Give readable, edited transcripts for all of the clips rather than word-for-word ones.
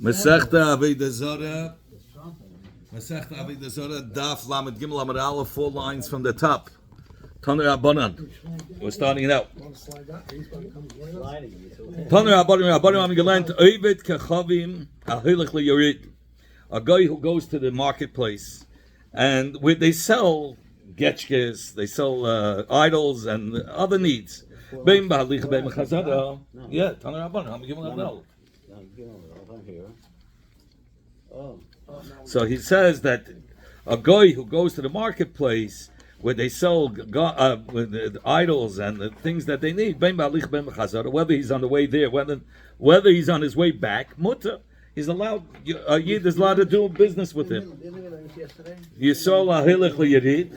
Masechta Avoda zara. Masechta Avoda zara. Daf Lamed Gimel Amud Aleph. 4 lines from the top. Taner Rabbanan. We're starting it out. Taner Rabbanan. I'm gelernt. Oived kechavim ha'hilech liyorid. A guy who goes to the marketplace and where they sell getchkes, they sell idols and other needs. Bein ba'alich bein mechazada. Yeah, Taner Rabbanan. I'm giving that. So he says that a guy who goes to the marketplace where they sell with the idols and the things that they need, whether he's on the way there, whether he's on his way back, mutter, he's allowed. A yid is allowed to do business with him. Yisol ahilech liyirid.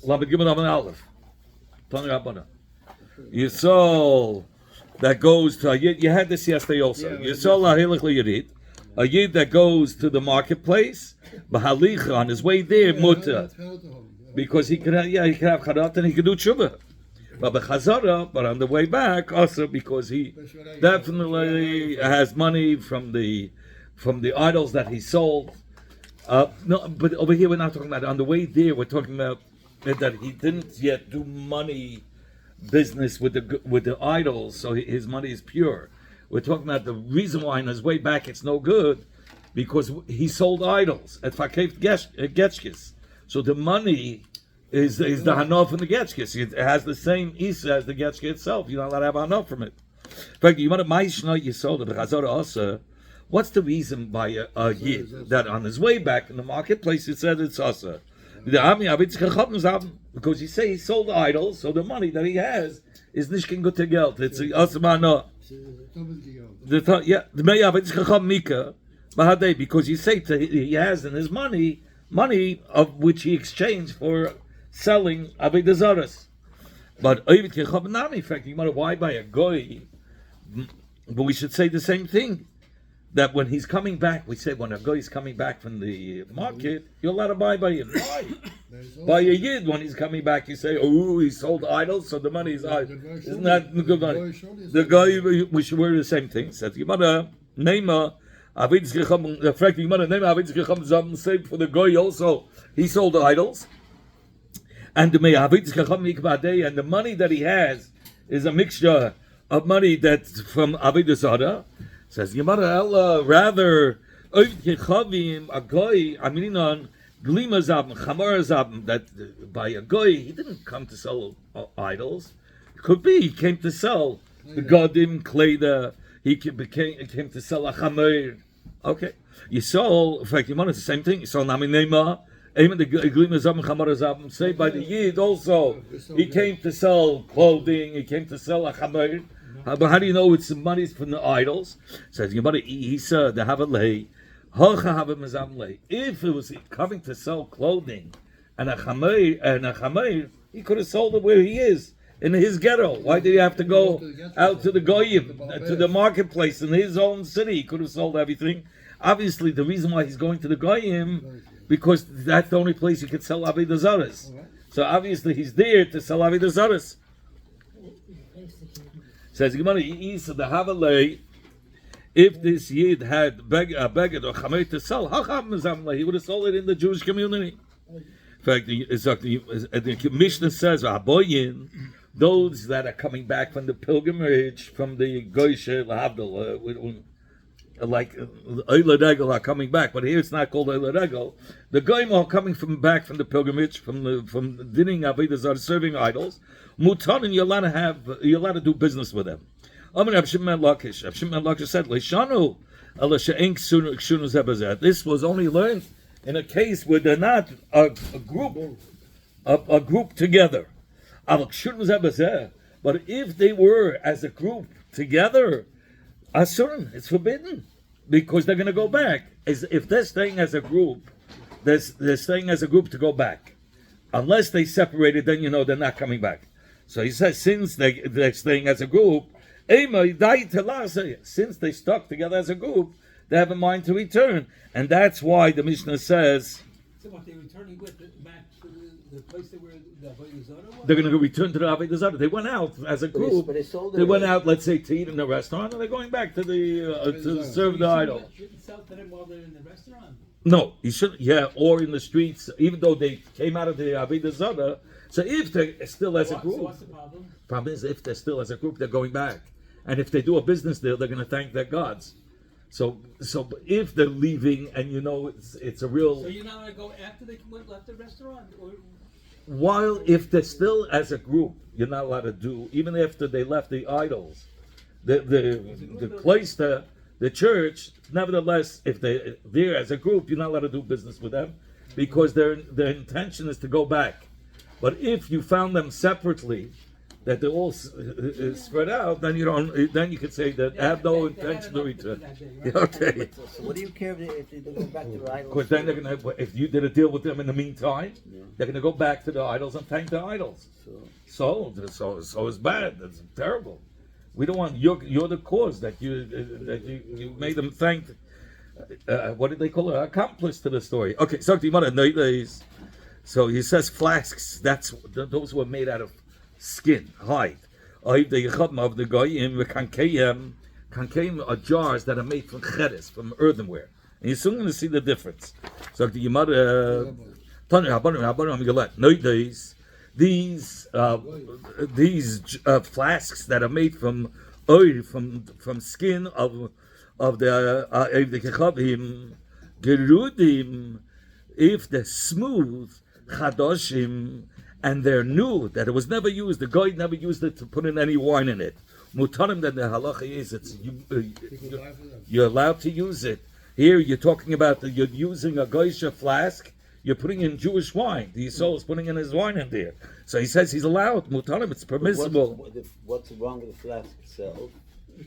Lamed Gimel Amud Aleph. Taner Rabbanan. Yisol that goes to a yid. You had this yesterday also. Yisol ahilech liyirid. A yid that goes to the marketplace, b'halicha, on his way there, mutter, because he could have charat and he could do tshuva. But b'chazara, but on the way back, also because he definitely has money from the idols that he sold. No, but over here we're not talking about on the way there. We're talking about that he didn't yet do money business with the idols, so his money is pure. We're talking about the reason why on his way back it's no good, because he sold idols at Fakef Getchkis. So the money is the hanof from the Getchkis. It has the same isa as the Getchkis itself. You're not allowed to have hanof from it. In fact, you want to you sold it also. What's the reason by a yid that on his way back in the marketplace it said it's asa? Because you say he sold idols, so the money that he has is nishkin gut geld. It's asa ma'ano. Because you say he has in his money of which he exchanged for selling Avoda zaras. But in fact, you wonder why by a goy? But we should say the same thing. That when he's coming back, we say when a guy is coming back from the market, you're allowed to buy by him. Why? By a yid, when he's coming back, you say, oh, he sold idols, so the money is idle. Isn't that good money? The guy, we should wear the same thing. Says, you mother, Neymar, the fact you mother, Neymar, same for the guy also, he sold idols. And the money that he has is a mixture of money that's from Avoda zara. Says Yamara rather a goy. I mean on glima zabim, chamara zabim. That by a goy he didn't come to sell idols. It could be he came to sell the godim kleda. He came to sell a chamer. Okay, you saw. In fact, Yamara it's the same thing. You saw nami nema. Even the glima zabim, chamara zabim. Say by the yid also. He came to sell clothing. He came to sell a chamer. But how do you know it's the money from the idols? Says Isa the Havalei, if it was coming to sell clothing and a chameir, he could have sold it where he is in his ghetto. Why did he have to go out to the goyim, to the marketplace in his own city? He could have sold everything. Obviously, the reason why he's going to the goyim because that's the only place he could sell Avoda zaras. So obviously, he's there to sell Avoda zaras. Says Gemara, Isa the Havalei, if this yid had a beged or chamer to sell, he would have sold it in the Jewish community. In fact, the Mishnah says, those that are coming back from the pilgrimage, from the Goyshe, like Eila Regel are coming back, but here it's not called Eila Regel. The Goyim are coming back from the pilgrimage, from dinning Avoda zara, serving idols. Mutanin, you're allowed to do business with them. Rav Shimon Lakish said, "Leishanu, this was only learned in a case where they're not a group together. But if they were as a group together, Asurin, it's forbidden because they're going to go back. If they're staying as a group, they're staying as a group to go back. Unless they separated, then you know they're not coming back. So he says, since they're staying as a group, since they stuck together as a group, they have a mind to return. And that's why the Mishnah says, So what, they're returning back to the place where the Avoda Zara was? They're going to return to the Avoda Zara. They went out as a group. But they sold it. They went out, let's say, to eat in a restaurant, and they're going back to to serve the idol. Shouldn't sell to them while they're in the restaurant. No, you shouldn't. Yeah, or in the streets, even though they came out of the Avoda Zara. So if they're still as a group, So what's the problem? problem is if they're still as a group, they're going back, and if they do a business deal, they're going to thank their gods. So if they're leaving, and it's a real. So you're not going to go after they left the restaurant, or While if they're still as a group, you're not allowed to do even after they left the idols, the place, the church. Nevertheless, if they're as a group, you're not allowed to do business with them because their intention is to go back. But if you found them separately, that they're all spread out, then you don't. Then you could say that I have no intention to return. Okay. So what do you care if they go back to the idols? Because then they're gonna. If you did a deal with them in the meantime, they're gonna go back to the idols and thank the idols. So it's bad. It's terrible. We don't want you're the cause that you made them thank. What did they call it? Accomplice to the story. Okay, so he says flasks. Those were made out of skin, hide. Of the goyim, kankeim are jars that are made from cheres, from earthenware. And you're soon going to see the difference. So the Gemara, these flasks that are made from oil, from skin of the kechavim, gerudim, if they're smooth, chadoshim, and they're new, that it was never used, the guy never used it to put in any wine in it. Mutarim, that the halacha is, you're allowed to use it. Here you're talking about you're using a geisha flask, you're putting in Jewish wine. The Yisrael is putting in his wine in there. So he says he's allowed, mutarim, it's permissible. What's wrong with the flask itself?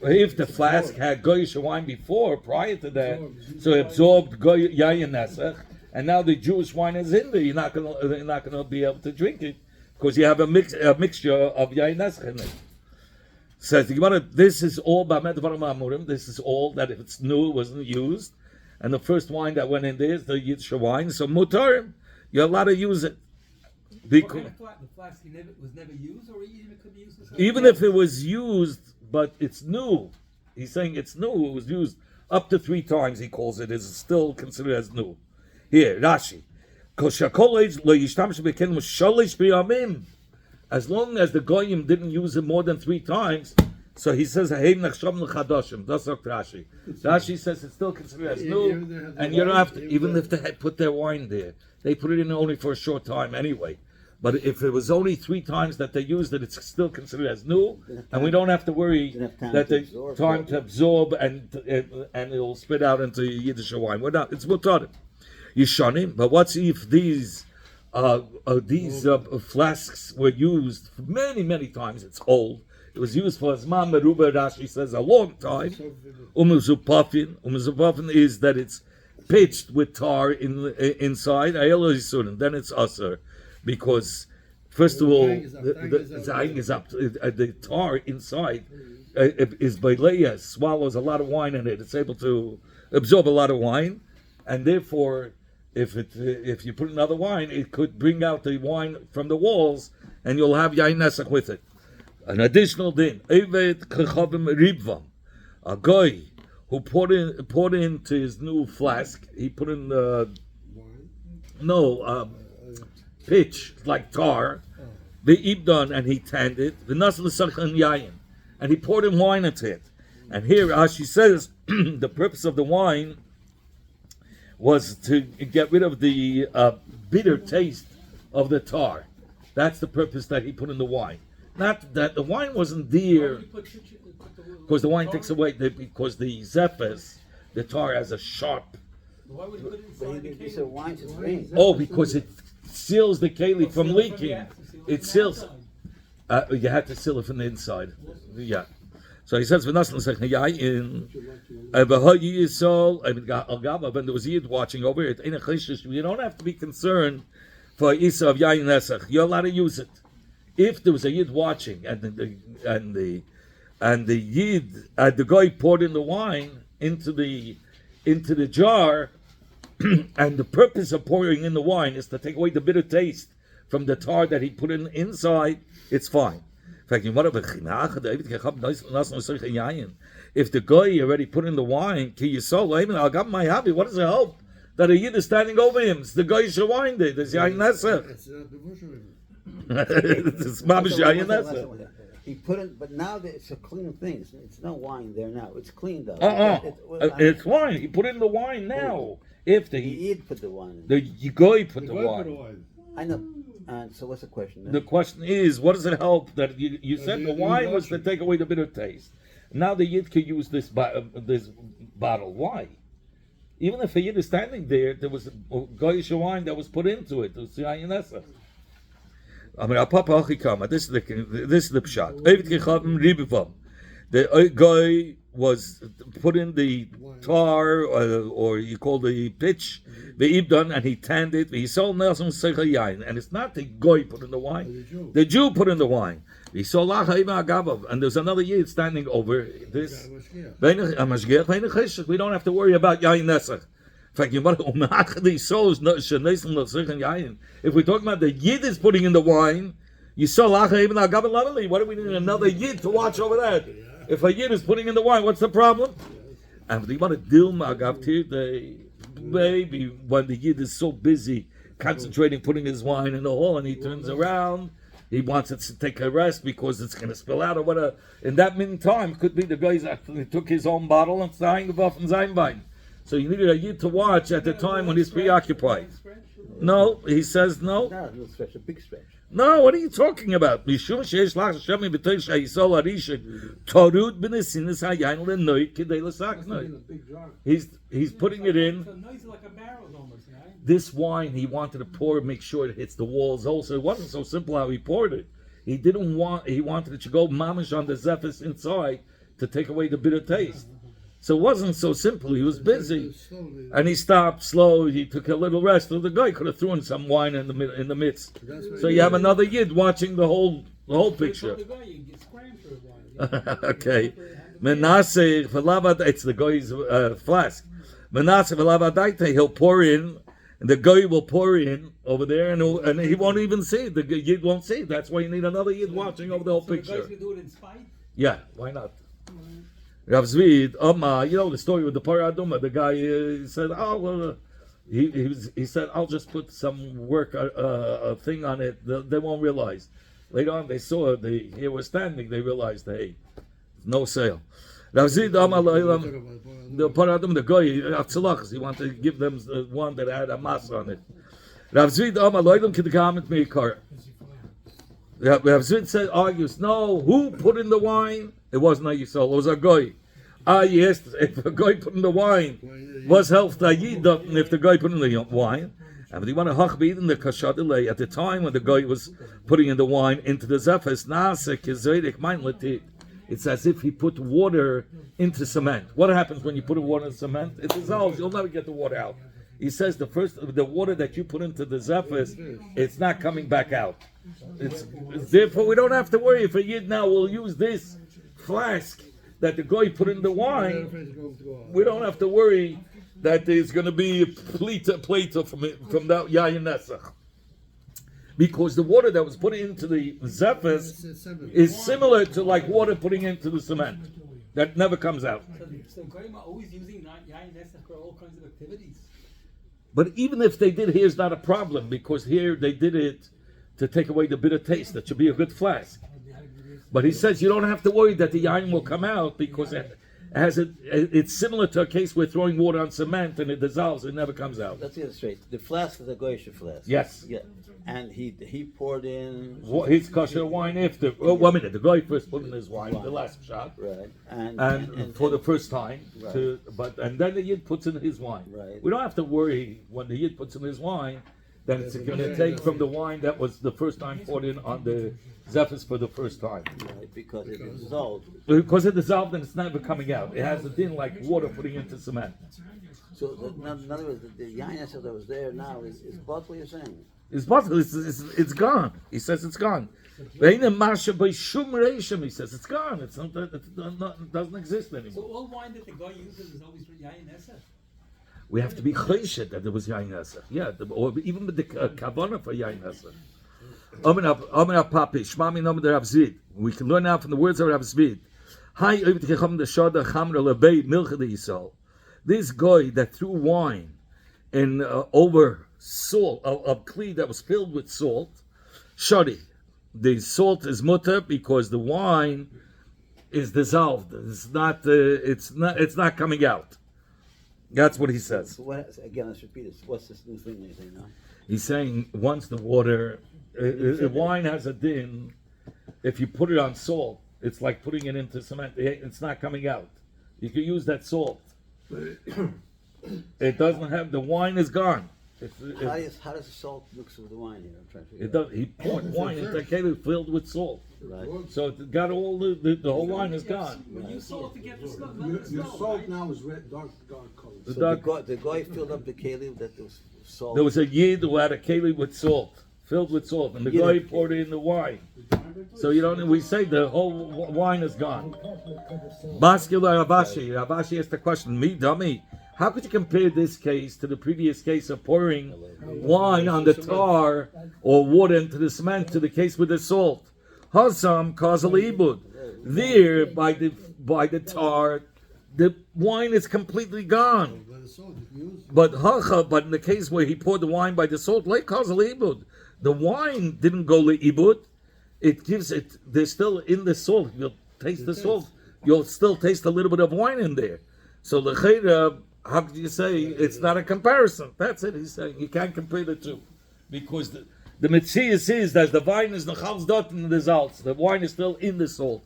If the flask had geisha wine before, prior to that, so it absorbed yayin nesach, and now the Jewish wine is in there, you're not gonna be able to drink it because you have a mixture of yayin nesach in it. Says the Gemara, this is all this is all that if it's new, it wasn't used, and the first wine that went in there is the Yitzhak wine. So mutarim, you're allowed to use it. the flask was never used, or even could be used? Even if it was used, but it's new. He's saying it's new. It was used up to 3 times. He calls it. Is still considered as new. Here, Rashi. As long as the goyim didn't use it more than 3 times, so he says Rashi. Rashi says it's still considered as new, and you don't have to, even if they had put their wine there, they put it in only for a short time anyway. But if it was only 3 times that they used it, it's still considered as new, and we don't have to worry that the time to absorb and it'll spit out into Yiddish wine. We're not. It's mutar. Yishanim. But what's if these flasks were used many, many times? It's old. It was used for Zman Meruba, Rashi says, a long time. Umuzupafin is that it's pitched with tar inside. Then it's usher. Because, first of all, the tar inside is Baileya, swallows a lot of wine in it. It's able to absorb a lot of wine. And therefore, if you put another wine, it could bring out the wine from the walls, and you'll have yain nesach with it. An additional din, Eved Kechavim Ribvam, a guy who poured into his new flask, he put in pitch, like tar, the ibdan, and he tanned it, the nasal sachan yayin, and he poured in wine into it. And here Rashi says the purpose of the wine was to get rid of the bitter taste of the tar. That's the purpose that he put in the wine. Not that the wine wasn't there, because the wine takes away, because the zephyrs, the tar has a sharp. Why would you put it inside the cake? Wine to drink. Oh, because it seals the keli from leaking. It seals. You had to seal it from the inside. Yeah. So he says, when there was a Yid watching over it, you don't have to be concerned for Isa of Yayin Nesach. You're allowed to use it. If there was a Yid watching and the Yid, the guy poured in the wine into the jar, and the purpose of pouring in the wine is to take away the bitter taste from the tar that he put in inside. It's fine. If the guy already put in the wine, I got my hobby. What does it help that a yid is standing over him? It's the guy who wine there. There's yayin nesach. It's mamish yayin nesach. He put in, but now it's a clean thing. It's no wine there now. It's clean though. It's wine. He put in the wine now. If the yid put the wine in. The guy put the wine. I know. And so what's the question then? The question is, what does it help that you said the wine was to take away the bitter taste? Now the yid can use this bottle. Why? Even if a yid is standing there, there was a goyish wine that was put into it. It was yayin nesach. I mean, this is the pshat. The guy was put in the tar, or you call the pitch, the ibdan, and he tanned it. He sold Nelson yain, and it's not the guy put in the wine. The Jew put in the wine. He saw and there's another yid standing over this. We don't have to worry about yain nesach. In fact, if we're talking about the yid is putting in the wine, you saw what do we need another yid to watch over that? If a yid is putting in the wine, what's the problem? And you want to deal maybe when the yid is so busy concentrating, putting his wine in the hall, and he turns around, he wants it to take a rest because it's going to spill out or whatever. In that meantime, could be the guy actually took his own bottle and started off in Zainbein. So you needed a yid to watch at the time when he's preoccupied. No, he says no. No, a stretch, a big stretch. No, what are you talking about? He's putting it in. This wine he wanted to pour, make sure it hits the walls also. It wasn't so simple how he poured it. He wanted it to go mamish on the zephyrus inside to take away the bitter taste. So it wasn't so simple. He was busy, and he stopped slow. He took a little rest. So the guy could have thrown some wine in the midst. So you have another yid watching the whole picture. Okay, Menaseh v'lavad. It's the guy's flask. Menaseh v'lavad. He'll pour in, and the guy will pour in over there, and he won't even see it. The yid won't see it. That's why you need another yid watching over the whole picture. The guys can do it in spite? Yeah, why not? Rav Zvid, you know the story with the Paraduma. The guy said, he said, I'll just put some work a thing on it. They won't realize. Later on, they saw he was standing. They realized, hey, no sale. Rav Zvid, the Paraduma, the guy, he wanted to give them one that had a mass on it. Rav Zvid, Rav Zvid argues, no, who put in the wine? It wasn't a Yisrael, it was a guy. Yes, if a guy put in the wine, was helped if the guy put in the wine. And you want to hachbid in the kashadilei at the time when the guy was putting in the wine into the zephyrus, it's as if he put water into cement. What happens when you put water in cement? It dissolves, you'll never get the water out. He says the water that you put into the zephyrus, it's not coming back out. Therefore, we don't have to worry if a yid now will use this flask that the guy put in the wine. We don't have to worry that there's going to be a plate from that yayin nesach, because the water that was put into the zephyrus is similar to like water putting into the cement that never comes out. So Goyim are always using yayin nesach for all kinds of activities. But even if they did, here's not a problem, because here they did it to take away the bitter taste. That should be a good flask. But he says you don't have to worry that the yain will come out, because it's similar to a case where throwing water on cement and it dissolves, it never comes out. Let's get it straight. The flask is a goyish flask. Yes. Yeah. And he poured in his kosher wine after. Well, 1 minute. The guy first put in his wine, the last shot, right? And for the first time, right. And then the yid puts in his wine. Right. We don't have to worry when the yid puts in his wine that it's going to take from the wine that was the first time poured in on the zephyrus for the first time. Right, because it dissolved. Because it dissolved and it's never coming out. It has a thing like water putting into cement. So, in other words, the yain nesach that was there now is what you're saying. It's possible. It's gone. He says it's gone. He says it's gone. It doesn't exist anymore. So all wine that the guy uses is always for yayin nesach? we have to be choshed that there was yain nesach. Yeah, or even with the kavana for yain nesach. Omen Papi, Shmami Nomen Rav Zvid. We can learn now from the words of Rav Zvid. Hi, this guy that threw wine in over salt, a kli that was filled with salt, shadi. The salt is mutter because the wine is dissolved. It's not coming out. That's what he says. So again, let's repeat it. What's this new thing you're saying now? He's saying once the water, wine has a din. If you put it on salt, it's like putting it into cement. It's not coming out. You can use that salt. It doesn't have, the wine is gone. How does the salt mix with the wine here? I'm trying to figure It does. He poured wine into a keli filled with salt. Right. So it got all the whole wine is gone. When you salt to get the snow, Your salt now is red, dark color. The So dark- the guy filled up the keli that was salt. There was a yid who had a keli with salt, filled with salt, and the guy poured in the wine. So you don't. We say the whole wine is gone. Bascular Ravashi asked the question. Me dummy. How could you compare this case to the previous case of pouring wine on the tar or water into the cement to the case with the salt? Hasam causal ibud. There, by the tar, the wine is completely gone. But in the case where he poured the wine by the salt, like causal ibud, the wine didn't go to ibud. It gives it. There's still in the salt. You'll taste the salt. You'll still taste a little bit of wine in there. So l'cheira, how could you say it's not a comparison? That's it. He's saying you can't compare the two, because the metzius is that the wine is nechals dot in the salts. The wine is still in the salt.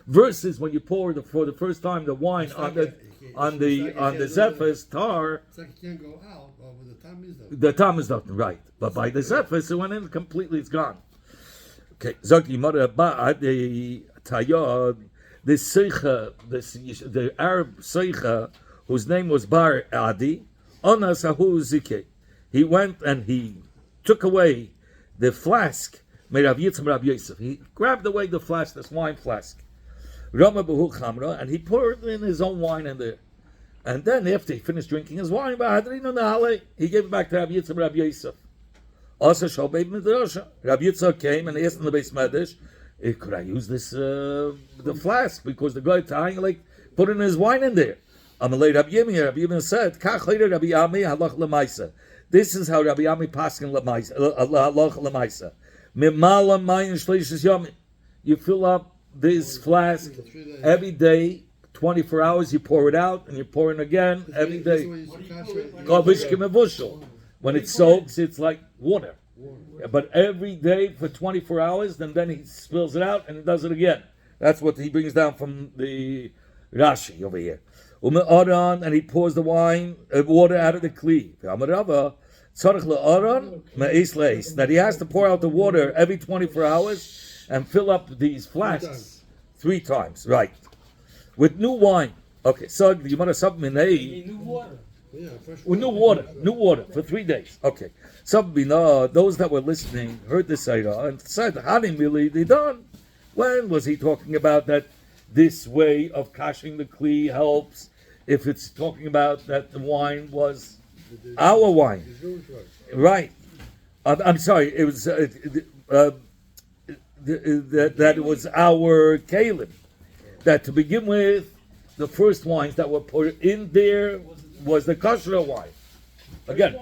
Versus when you pour for the first time the wine on the zephyr's tar. It's like it can't go out, but the time is done. The time is not right, but by the zephyr's it went in completely. It's gone. Okay, Zaki Mara the Tayad, this Seicha, the Arab Seicha, whose name was Bar Adi, Onas Ahu Zike. He went and he took away the flask made of Yitzim Rab Yosef. He grabbed away the flask, this wine flask, Rama Behu Chamra, and he poured in his own wine in there. And then after he finished drinking his wine, he gave it back to Rab Yitzim Rab Yosef. Also, Rabbi Yitzchak came and asked in the base medrash, could I use this the flask, because the guy tying like putting his wine in there. Amalei Rabbi Yemi said, "Kach Rabbi Yami halach lemaisa." This is how Rabbi Yami paskin halach lemaisa. Mimala mayin shleishis yami. You fill up this flask every day, 24 hours. You pour it out and you pour it again every day. When it soaks, it's like water. But every day for 24 hours, then he spills it out and he does it again. That's what he brings down from the Rashi over here. And he pours the water out of the kli. That he has to pour out the water every 24 hours and fill up these flasks 3 times. Right. With new wine. Okay, so you want to submit new water. Yeah, fresh new water for 3 days. Okay. Some those that were listening heard this Saira and said, Hanim really they done. When was he talking about that this way of kashing the kli helps? If it's talking about that the wine was our wine. Right. I'm sorry, it was that it was our kalim. That to begin with, the first wines that were put in there was the kosher wine. Again,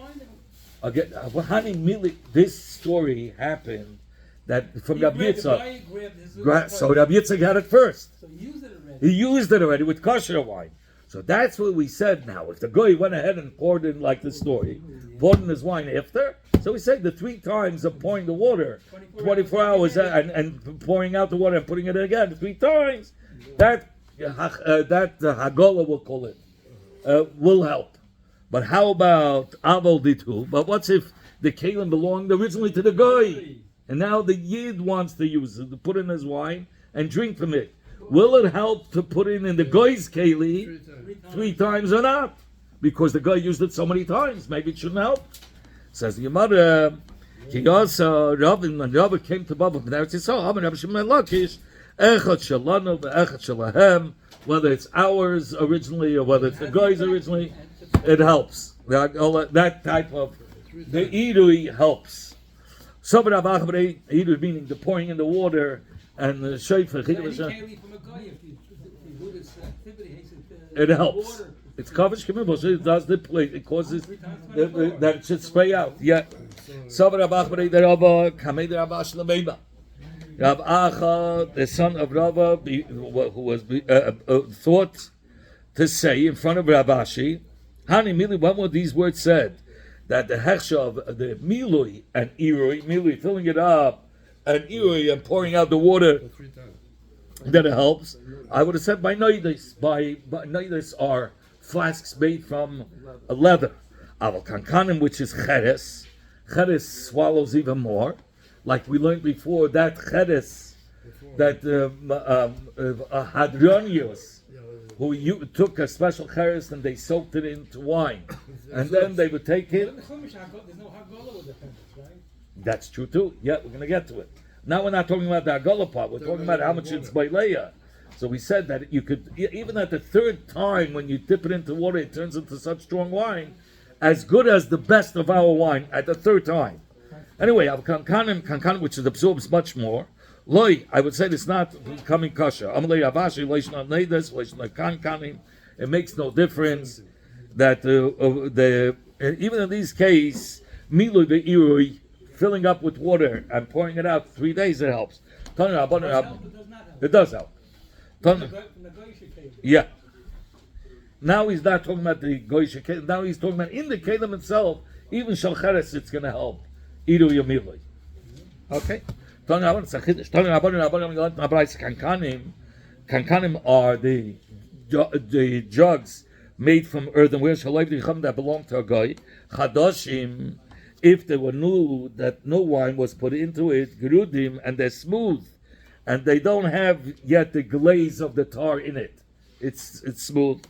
this story happened that from Rabbi Yitzchak. So Rabbi Yitzchak had it first. So he used it already. He used it already with kosher wine. So that's what we said now. If the guy went ahead and poured in like the story, poured in his wine after, so we say the 3 times of pouring the water, 24 hours, and pouring out the water and putting it in again 3 times, that Hagolah will call it, will help. But how about Aval Ditu? But what's if the Kalim belonged originally to the guy, and now the Yid wants to use it, to put in his wine and drink from it? Will it help to put in the guy's Keli 3 times or not? Because the guy used it so many times, maybe it shouldn't help. Says the Gemara, he also, when Rabbi came to Baba from Eretz Yisrael, Rabbi Shimon Lakish, Echad Shalanu, Echad Shalahem, whether it's ours originally or whether it's the guy's originally, it helps. That type of the irui helps. Some of the irui meaning the pouring in the water and the shayfa. Any keli from a guy, if you do this activity, he said, It helps. water. It's covered kemibos. It does the plate. It causes that it should spray out. Yeah. Some of the Rabba Kamei the Rabba Shlemeba. Rab Acha, the son of Rava, who was thought to say in front of Rabashi, Hani Mili, when were these words said? That the hechsha of the milui and milui filling it up, and irui and pouring out the water, that it helps. I would have said by noides. By noides are flasks made from leather. Aval kankanim, which is cheres. Cheres swallows even more. Like we learned before, that cheres, that hadronius, who took a special cheres and they soaked it into wine. And then they would take it. There's no hagala with the fence, right? That's true too. Yeah, we're going to get to it. Now we're not talking about the agala part. We're talking about how much it's by leia. So we said that you could, even at the third time when you dip it into water, it turns into such strong wine, as good as the best of our wine at the third time. Anyway, kankanim, which absorbs much more. Loi, I would say it's not becoming kosher. It makes no difference that even in these cases, milu the irui, filling up with water and pouring it out 3 days, it helps. It does help. Yeah. Now he's not talking about the goyish kelim. Now he's talking about in the kelim itself. Even shalcheres, it's going to help. Iru yomiloi. Okay. Kankanim are the jugs made from earthenware that belong to a guy. Chadoshim, if they were new, that no wine was put into it, gerudim, and they're smooth, and they don't have yet the glaze of the tar in it. It's smooth.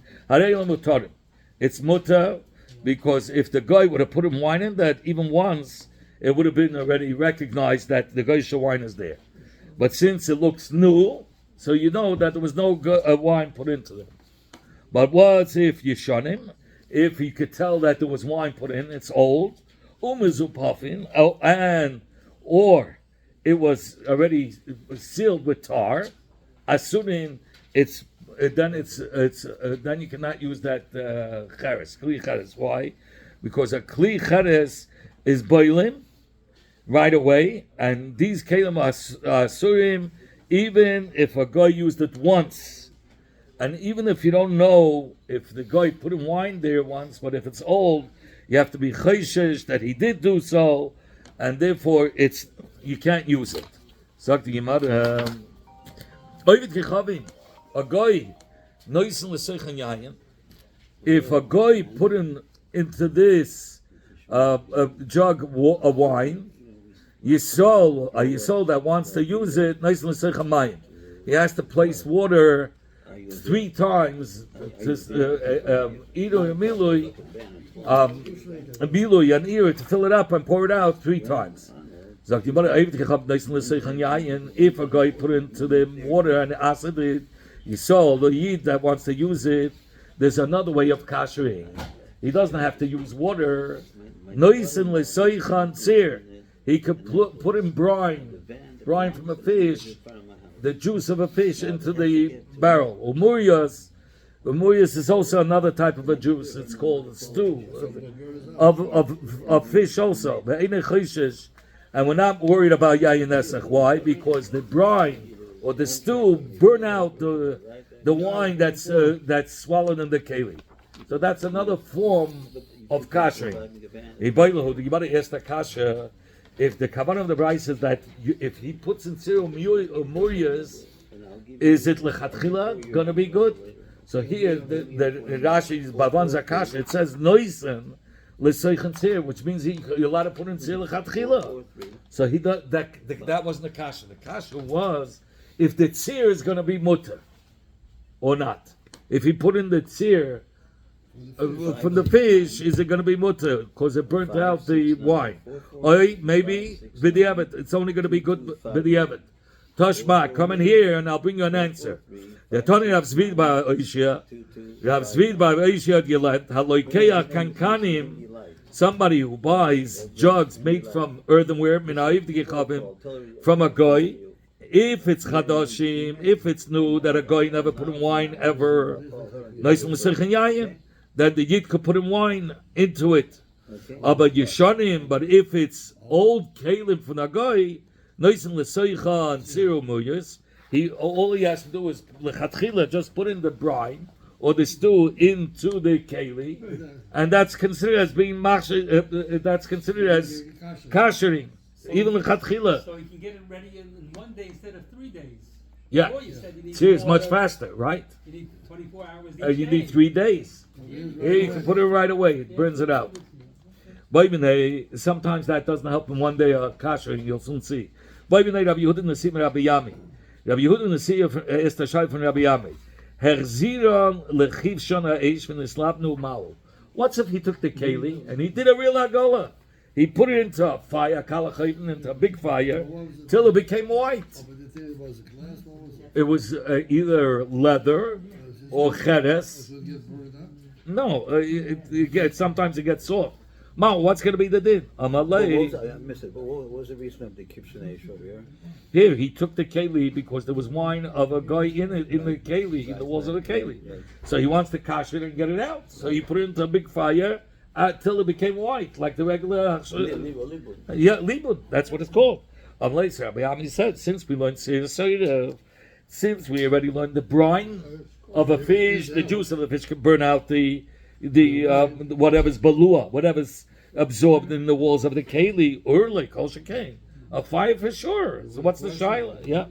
It's mutter, because if the guy would have put wine in that even once, it would have been already recognized that the geisha wine is there. But since it looks new, so you know that there was no wine put into it. But what if Yeshanim, if you could tell that there was wine put in, it's old, umizupafin, or it was already sealed with tar, asunin, then you cannot use that cheres, kli cheres. Why? Because a kli cheres is boiling right away, and these kelim are surim, even if a guy used it once, and even if you don't know if the guy put in wine there once, but if it's old, you have to be chayshish that he did do so, and therefore you can't use it. Sagt die Gemara, a guy, if a guy put into this jug of wine, Yisol that wants to use it, he has to place water 3 times, to fill it up and pour it out 3 times. If a guy put into the water and acid it, Yisol, the Yid that wants to use it, there's another way of kashering. He doesn't have to use water. He could put in brine from a fish, the juice of a fish into the barrel. Umurias is also another type of a juice. It's called a stew of fish also. And we're not worried about yayin nesach. Why? Because the brine or the stew burn out the wine that's swallowed in the keli. So that's another form of kashering. The Gemara asked the kasha, if the kavanah of the rice is that if he puts in cereal murias, is it lechatchila going to be good? So here the Rashi's Bavan Zakash, it says noisen l'soichen tzir, which means you're allowed to put in tzir lechatchila. So he that wasn't the kasha. The kasha was if the tzir is going to be mutter or not. If he put in the tzir from the fish, is it going to be mutter because it burnt out the wine? Or maybe b'diavad, it's only going to be good b'diavad. Toshma, come in here and I'll bring you an answer. The Tony Rav Zvid Bar Oishia, Rav Zvid Bar Oishia Gilad, Haloikeya Kankanim, somebody who buys jugs made from earthenware, Minaiv Gechavim, from a goy, if it's Chadashim, if it's new, that a goy never put in wine ever, then the Yid could put in wine into it. But Yeshanim, but if it's old Kalim from a goy, Noisim L'Soicha and Zero Muyas, all he has to do is lechatchila just put in the brine or the stew into the keli, and that's considered as being that's considered as kashering, even lechatchila. So you can get it ready in 1 day instead of 3 days. Yeah, Before you said you need see, it's more much than- faster, right? You need 24 hours. You need 3 days. Here you can put it right away; it burns it out. But even sometimes that doesn't help in 1 day of kashering. You'll soon see. But even Rabbi Yehuda Nasi Rabbi Yami. Rabbi Yehuda Nasi is the shayf from Rabbi Yami. Herziron lechiv shona eish v'nislabnu ma'u. What's if he took the keli and he did a real agola? He put it into a fire, kalachayim, into a big fire, till it became white. But the thing was glass, what was it? It was either leather or cheres. It get burned up? No, sometimes it gets soft. Ma, what's going to be the din? I missed it, but what was the reason of the kipshaneish over here? Here, he took the keli because there was wine of a guy in it, in the keli, in the walls of the keli. So he wants to kash it and get it out. So he put it into a big fire till it became white, like the regular. Yeah, libud. That's what it's called. Unless Rabbi Ami said, since we learned since we already learned the brine of a fish, the juice of the fish can burn out the whatever's balua, whatever's absorbed in the walls of the keli, or like kol shekain. A fire for sure. So what's the shaila? Yeah.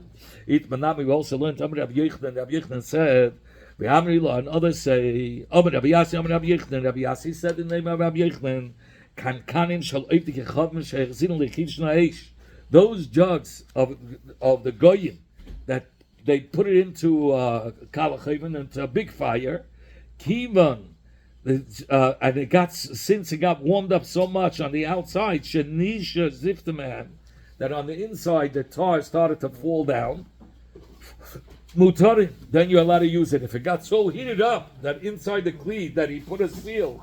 It manami we also learned. Rabbi Yochanan said, and others say, Rabbi Yasi said in the name of Rabbi Yochanan, Kankanim shall oifdik echavim she'echzinu lechiv shnaish. Those jugs of the goyim that they put it into kalachayim, into a big fire, kivan. And since it got warmed up so much on the outside, shenisha ziftaman, that on the inside the tar started to fall down. Mutarin, then you're allowed to use it. If it got so heated up that inside the kli that he put a seal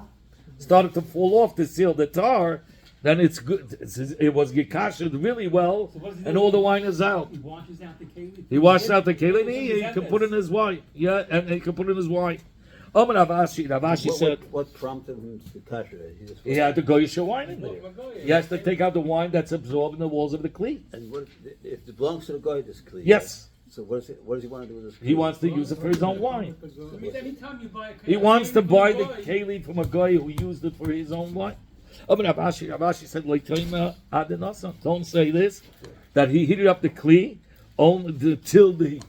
started to fall off the seal, the tar, then it's good. It was gekashed really well, and all the wine is out. He washes out the keli. He washed out the keli, and he can put in his wine. Yeah, and he can put in his wine. Ravashi said, What prompted him to kasher it? He had to go Yisha wine in there. He has to take out the wine that's absorbed in the walls of the kli. And what if it belongs to the guy? This kli. Yes. So what does he want to do with this? He wants to use it for his own wine. That means anytime you buy a He wants to keli buy from the a guy, keli from a guy who used it for his own wine. Ravashi said, don't say this, that he heated up the kli only till the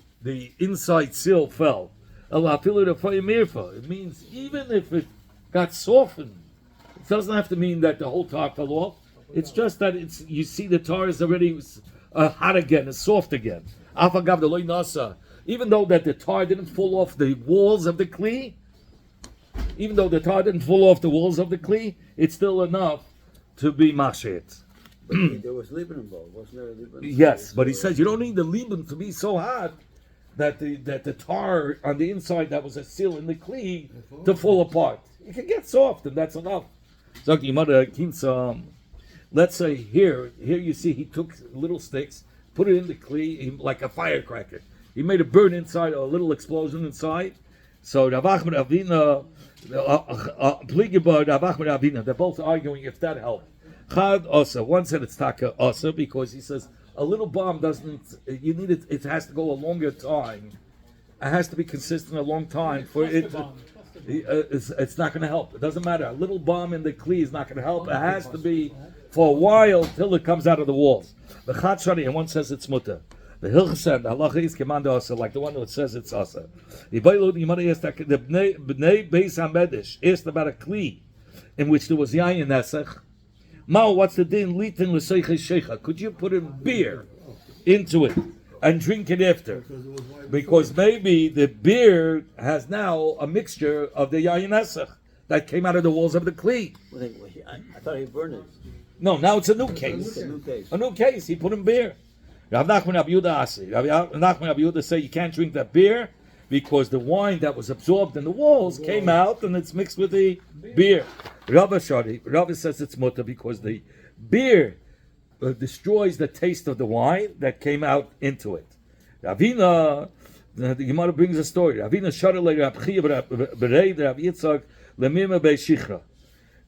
inside seal fell. It means even if it got softened, it doesn't have to mean that the whole tar fell off. It's just that you see the tar is already hot again, it's soft again. Even though that the tar didn't fall off the walls of the kli, it's still enough to be mashet. There was libun involved, wasn't there? Yes, but he says you don't need the libun to be so hot that the tar on the inside that was a seal in the kli to fall apart. It can get soft, and that's enough. Let's say here you see he took little sticks, put it in the kli like a firecracker. He made a burn inside, a little explosion inside. So Rav Achmed Avina, they're both arguing if that helped. Chad Osa, one said it's Taka Osa because he says a little bomb doesn't. You need it. It has to go a longer time. It has to be consistent a long time for it. It's not going to help. It doesn't matter. A little bomb in the kli is not going to help. It has to be for a while till it comes out of the walls. The Chatshari, and one says it's mutter. The Hilchasem, the halacha is command asa, like the one that says it's asa. The Bnei Beis Hamedish asked about a kli in which there was yayin nesach. Mao, what's the din? Litin l'seiches shecha. Could you put in beer into it and drink it after? Because maybe the beer has now a mixture of the yayin nesach that came out of the walls of the kli. I thought he burned it. No, now it's a new case. It's a new case. A new case. He put in beer. Rav Nachman Rav Yehuda Asi. Rav Nachman Rav Yehuda say you can't drink that beer because the wine that was absorbed in the walls came out and it's mixed with the beer. Rava Shari, Rava says it's mutter because the beer destroys the taste of the wine that came out into it. Ravina, the Gemara brings a story. Ravina Shari le Rav Chia Berei Rav Yitzchak lemima beishichra.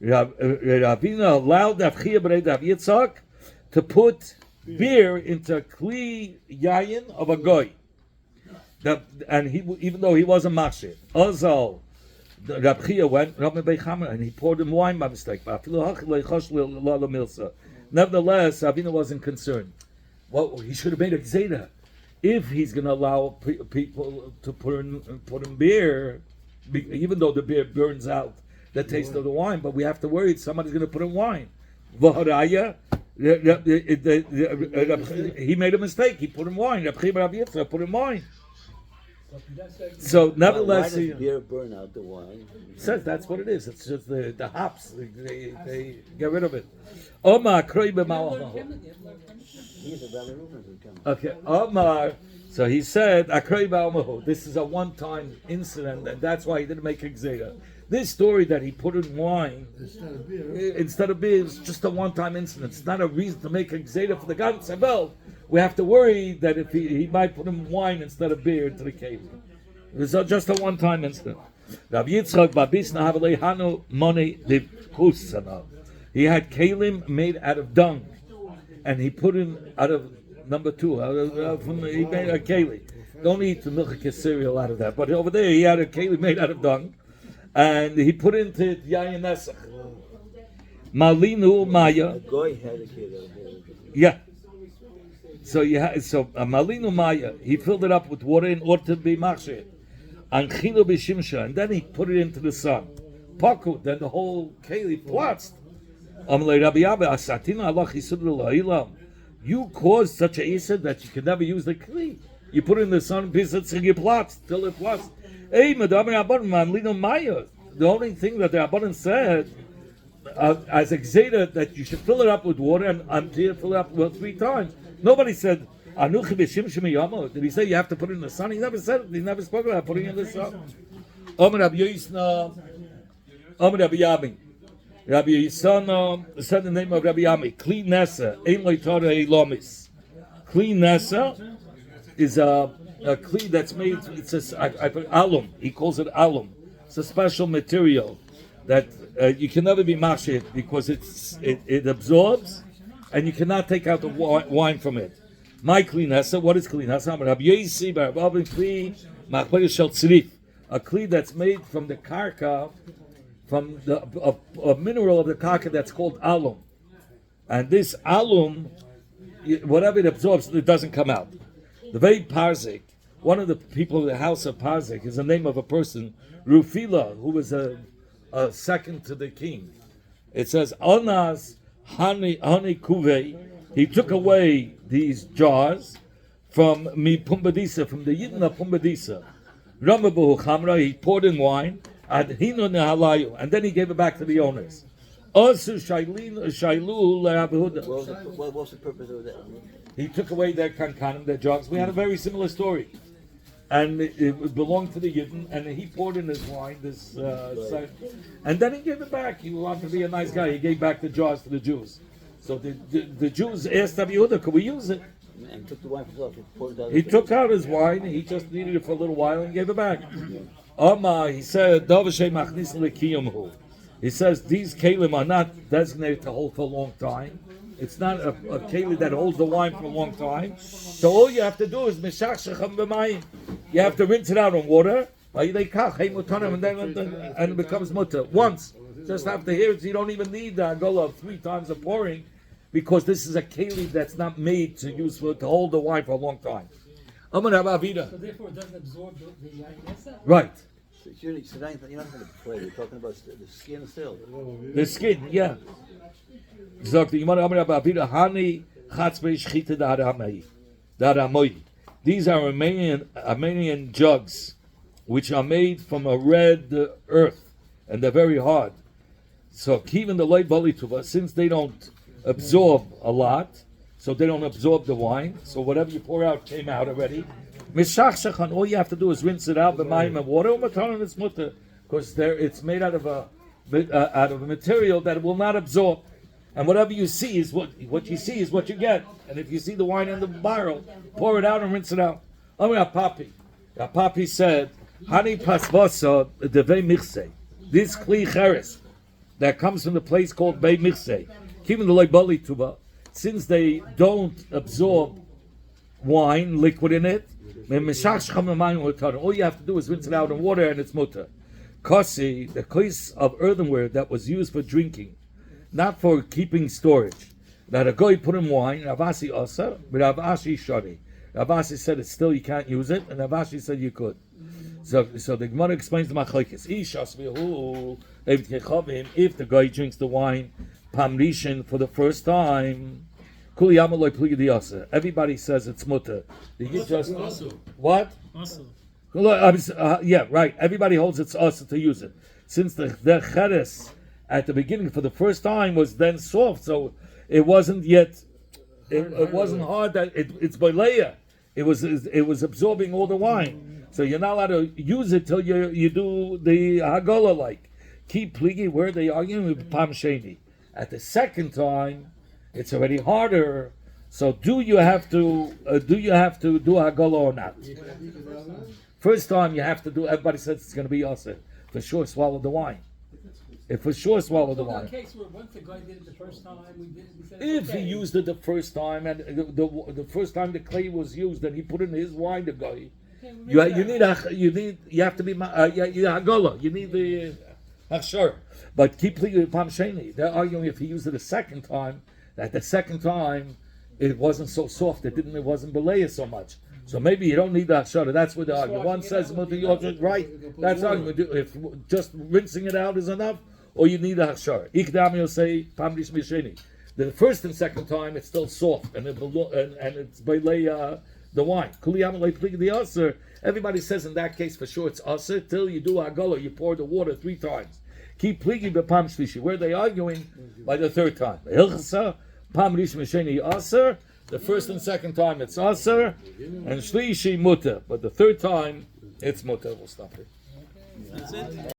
Ravina allowed Rav Chia Berei Rav Yitzchak to put beer into kli yayin of a goy. And he, even though he wasn't mashir, Azal, Rab Chia went, and he poured him wine by mistake. Nevertheless, Avina wasn't concerned. Well, he should have made a gzeda. If he's going to allow people to put in beer, even though the beer burns out the taste of the wine, but we have to worry somebody's going to put in wine. Vaharaya, he made a mistake. He put in wine. Rab Chia Rab Yitzchak put in wine. So nevertheless, why does beer burn out the wine? Says that's what it is. It's just the hops. They get rid of it. Omar kroi b'ma'oh. Okay, Omar. So he said, "Akroi b'ma'oh." This is a one-time incident, and that's why he didn't make a gzera. This story that he put in wine instead of beer is just a one-time incident. It's not a reason to make a gzera for the God Tzabel. We have to worry that if he might put in wine instead of beer into the cave. It's just a one-time incident. Rav Yitzchak babisna havelei hanu moni divkusana. He had kalim made out of dung, and he put in out of number two. He made a keli. Don't eat the milk cereal out of that. But over there, he had a keli made out of dung, and he put into yayin nesach. Malinu maya. Goy had a kid. Yeah. So Malinu Maya, he filled it up with water in order to be machshir. And Chino b'shimsha, and then he put it into the sun. Paku, then the whole keli platzed. Amalei Rabbi Abba, asatina Allah chisudru la'ilam. You caused such a issa that you could never use the kli. You put it in the sun, you platz till it platzed. Hey, Madam Rabbanan, Malinu Maya. The only thing that the Rabbanan said, as a gzeda, that you should fill it up with water and fill it up 3 times. Nobody said, Anuchi b'shimshim yamo. Did he say you have to put it in the sun? He never said it. He never spoke about putting it in the sun. Omer Rabbi Yisna, Omer Rabbi Yami. Rabbi Yisna said the name of Rabbi Yami. Kli Nesa, Ein Lo Torah Lomis. Kli Nesa is a kli that's made, it says, I put alum. He calls it alum. It's a special material that you can never be mashit because it absorbs, and you cannot take out the wine from it. My kli nasa, what is kli nasa? A kli that's made from the karka, from a mineral of the karka that's called alum. And this alum, whatever it absorbs, it doesn't come out. The very Parzik, one of the people of the house of Parzik, is the name of a person, Rufila, who was a second to the king. It says, Onas Hani Kuvei, he took away these jars from Mi Pumbedisa, from the Yidden of Pumbedisa. Ramabu Chamra, he poured in wine, and Hino Nehalayu, and then he gave it back to the owners. Osu Shailu Le'abehuda. What was the purpose of that? He took away their kankanim, their jars. We had a very similar story. And it belonged to the Yidden, and he poured in his wine, and then he gave it back. He wanted to be a nice guy. He gave back the jars to the Jews. So the Jews asked Rabbi Yehuda, could we use it? And took the wine for himself. He took out his wine, he just needed it for a little while and gave it back. He said, he says, these kalim are not designated to hold for a long time. It's not a keli that holds the wine for a long time. So all you have to do is you have to rinse it out on water, and it becomes mutter. Once. Just after here, you don't even need the agola of 3 times of pouring, because this is a keli that's not made to use to hold the wine for a long time. So therefore it doesn't absorb the yain. Right. So you're not going to play. You're talking about the skin still. The skin, yeah. Sagt die Gemara Amar Avida Hani Chatzbei Shchita Daramoi. These are Armenian jugs, which are made from a red earth, and they're very hard. So even the light balituva, since they don't absorb a lot, so they don't absorb the wine. So whatever you pour out came out already. Mishachshachan, all you have to do is rinse it out, b'mayim and water, and it's mutter, because it's made out of a material that it will not absorb. And whatever you see is what you see is what you get. And if you see the wine in the barrel, pour it out and rinse it out. Papi said, Hani pasvasa devei michse. This kli cheres that comes from the place called Bei Michse. Keeping the loibali tuba, since they don't absorb wine, liquid in it, all you have to do is rinse it out in water and it's mutter. Kasi, the case of earthenware that was used for drinking, not for keeping storage. That a guy put in wine, Ravasi asa, but Ravashi shari. Ravasi said it's still you can't use it, and Ravashi said you could. So the Gemara explains the machlokes. If the guy drinks the wine, pamrishin for the first time, everybody says it's mutter. You just what? Yeah, right. Everybody holds it's asa to use it. Since the cheres at the beginning for the first time was then soft, so it wasn't yet. It wasn't hard. That it's boileya. It was absorbing all the wine. So you're not allowed to use it till you do the hagola like. Keep pligi where they arguing with pam sheni. At the second time, it's already harder. So do you have to do hagola or not? First time you have to do. Everybody says it's going to be yasser. For sure, swallow the wine. If for sure swallow the wine. Case where once the guy did it the first time, we said If he used it the first time and the first time the clay was used and he put in his wine, the guy. You have to be hagola. You need the hachshar. But keep the pam sheni. They're arguing if he used it a second time, that the second time it wasn't so soft. It wasn't belayah so much. So maybe you don't need the hachshara. That's what the argument. One says right. That's argument. If just rinsing it out is enough, or you need the hachshara. Ikdam will say pam misheni. The first and second time it's still soft and it's belayah. The wine. Everybody says in that case for sure it's aser till you do agolo, you pour the water 3 times. Keep pligi b'pam shlishi. Where they arguing by the third time. Pam rish misheni aser. The first and second time it's aser, and shlishi mutter. But the third time it's mutter. We'll stop it. That's it.